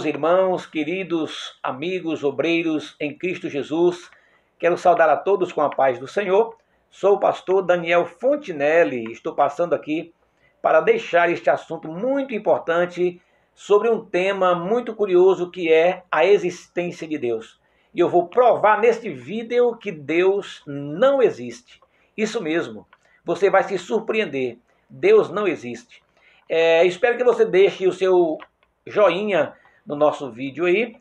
irmãos, queridos amigos, obreiros em Cristo Jesus, quero saudar a todos com a paz do Senhor. Sou o pastor Daniel Fontinelli, estou passando aqui para deixar este assunto muito importante sobre um tema muito curioso que é a existência de Deus. E eu vou provar neste vídeo que Deus não existe. Isso mesmo, você vai se surpreender, Deus não existe. Espero que você deixe o seu joinha no nosso vídeo aí,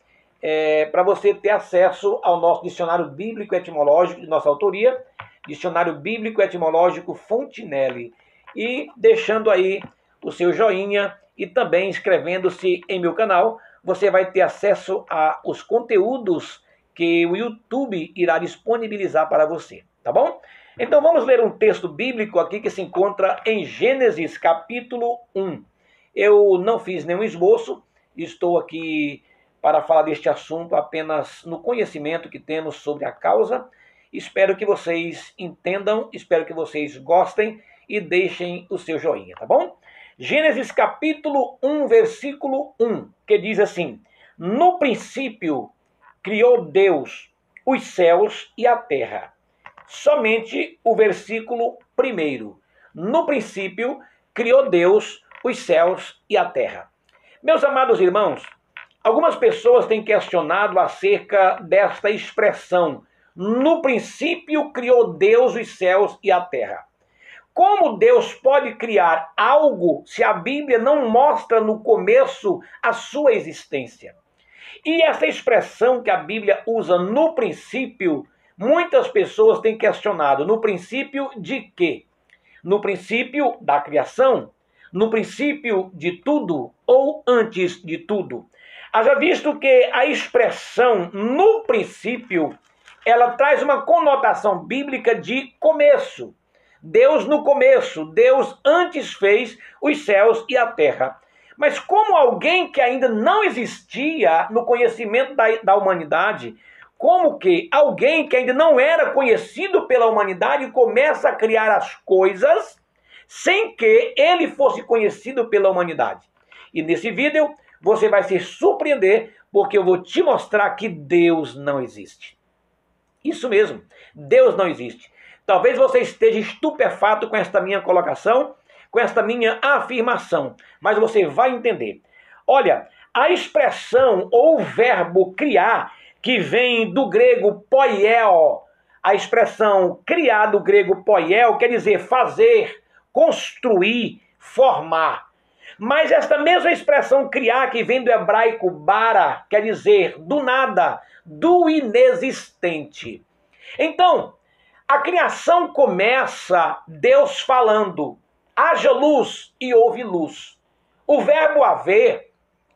para você ter acesso ao nosso dicionário bíblico etimológico de nossa autoria, dicionário bíblico etimológico Fontinelli, e deixando aí o seu joinha e também inscrevendo-se em meu canal, você vai ter acesso aos conteúdos que o YouTube irá disponibilizar para você, tá bom? Então vamos ler um texto bíblico aqui que se encontra em Gênesis capítulo 1. Eu não fiz nenhum esboço, estou aqui para falar deste assunto apenas no conhecimento que temos sobre a causa. Espero que vocês entendam, espero que vocês gostem e deixem o seu joinha, tá bom? Gênesis capítulo 1, versículo 1, que diz assim: No princípio criou Deus os céus e a terra. Somente o versículo 1. No princípio criou Deus os céus e a terra. Meus amados irmãos, algumas pessoas têm questionado acerca desta expressão: no princípio criou Deus os céus e a terra. Como Deus pode criar algo se a Bíblia não mostra no começo a sua existência? E essa expressão que a Bíblia usa no princípio, muitas pessoas têm questionado: no princípio de quê? No princípio da criação? No princípio de tudo ou antes de tudo? Haja visto que a expressão no princípio, ela traz uma conotação bíblica de começo. Deus no começo, Deus antes fez os céus e a terra. Mas como alguém que ainda não existia no conhecimento da humanidade, como que alguém que ainda não era conhecido pela humanidade começa a criar as coisas sem que ele fosse conhecido pela humanidade? E nesse vídeo você vai se surpreender, porque eu vou te mostrar que Deus não existe. Isso mesmo, Deus não existe. Talvez você esteja estupefato com esta minha colocação, com esta minha afirmação, mas você vai entender. Olha, a expressão ou verbo criar, que vem do grego poieo, a expressão criar do grego poieo quer dizer fazer, construir, formar. Mas esta mesma expressão criar, que vem do hebraico bara, quer dizer do nada, do inexistente. Então, a criação começa Deus falando: haja luz e houve luz. O verbo haver,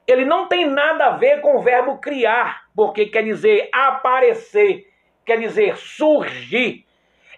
ele não tem nada a ver com o verbo criar, porque quer dizer aparecer, quer dizer surgir.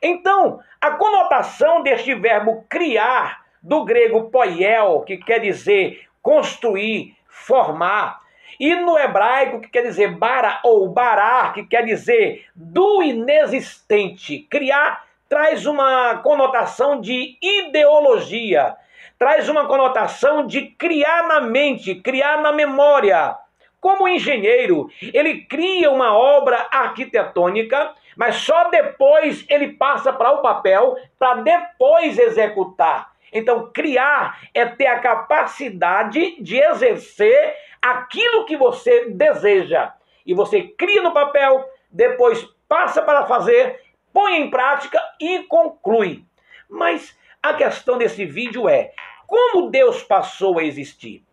Então, a conotação deste verbo criar, do grego poiel, que quer dizer construir, formar, e no hebraico, que quer dizer bara ou barar, que quer dizer do inexistente. Criar traz uma conotação de ideologia, traz uma conotação de criar na mente, criar na memória. Como engenheiro, ele cria uma obra arquitetônica, mas só depois ele passa para o papel, para depois executar. Então, criar é ter a capacidade de exercer aquilo que você deseja. E você cria no papel, depois passa para fazer, põe em prática e conclui. Mas a questão desse vídeo é: como Deus passou a existir?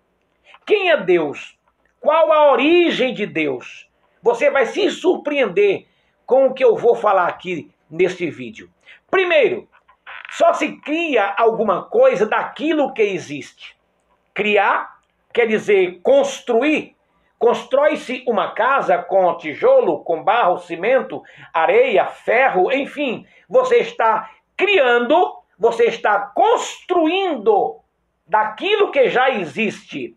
Quem é Deus? Qual a origem de Deus? Você vai se surpreender com o que eu vou falar aqui neste vídeo. Primeiro, só se cria alguma coisa daquilo que existe. Criar quer dizer construir. Constrói-se uma casa com tijolo, com barro, cimento, areia, ferro, enfim. Você está criando, você está construindo daquilo que já existe.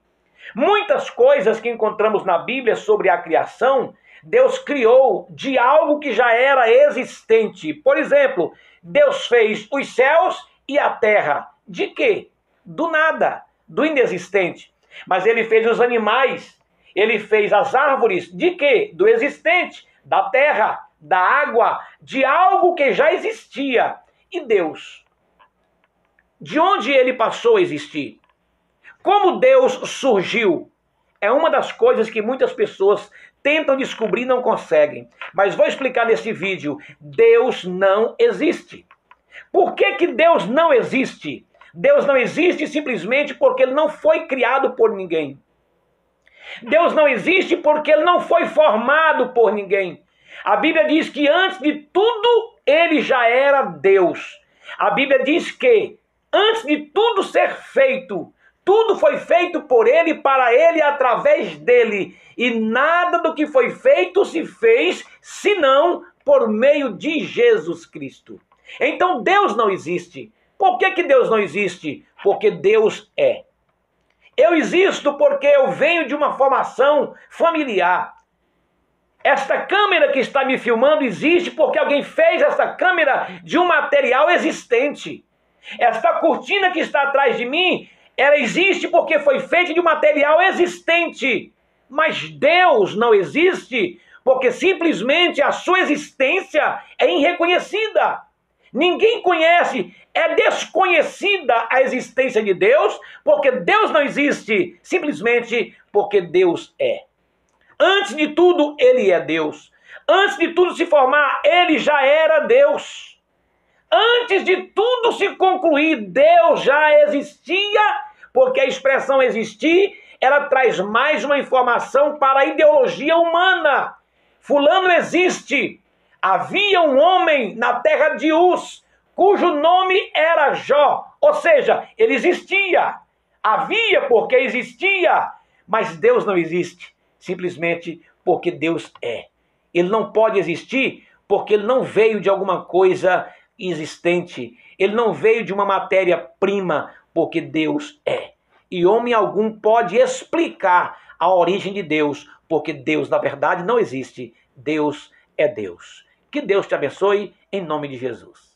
Muitas coisas que encontramos na Bíblia sobre a criação, Deus criou de algo que já era existente. Por exemplo, Deus fez os céus e a terra. De quê? Do nada, do inexistente. Mas ele fez os animais, Ele fez as árvores de quê? Do existente, da terra, da água, de algo que já existia. E Deus? De onde ele passou a existir? Como Deus surgiu? É uma das coisas que muitas pessoas tentam descobrir e não conseguem. Mas vou explicar nesse vídeo. Deus não existe. Por que Deus não existe? Deus não existe simplesmente porque ele não foi criado por ninguém. Deus não existe porque ele não foi formado por ninguém. A Bíblia diz que antes de tudo ele já era Deus. A Bíblia diz que antes de tudo ser feito, tudo foi feito por ele, para ele, através dele. E nada do que foi feito se fez, senão por meio de Jesus Cristo. Então Deus não existe. Por que Deus não existe? Porque Deus é. Eu existo porque eu venho de uma formação familiar. Esta câmera que está me filmando existe porque alguém fez essa câmera de um material existente. Esta cortina que está atrás de mim, ela existe porque foi feita de um material existente. Mas Deus não existe porque simplesmente a sua existência é irreconhecida. Ninguém conhece, é desconhecida a existência de Deus, porque Deus não existe, simplesmente porque Deus é. Antes de tudo, ele é Deus. Antes de tudo se formar, ele já era Deus. Antes de tudo se concluir, Deus já existia, porque a expressão existir, ela traz mais uma informação para a ideologia humana. Fulano existe. Havia um homem na terra de Uz, cujo nome era Jó. Ou seja, ele existia. Havia porque existia, mas Deus não existe, simplesmente porque Deus é. Ele não pode existir porque ele não veio de alguma coisa existente. Ele não veio de uma matéria-prima, porque Deus é. E homem algum pode explicar a origem de Deus, porque Deus, na verdade, não existe. Deus é Deus. Que Deus te abençoe, em nome de Jesus.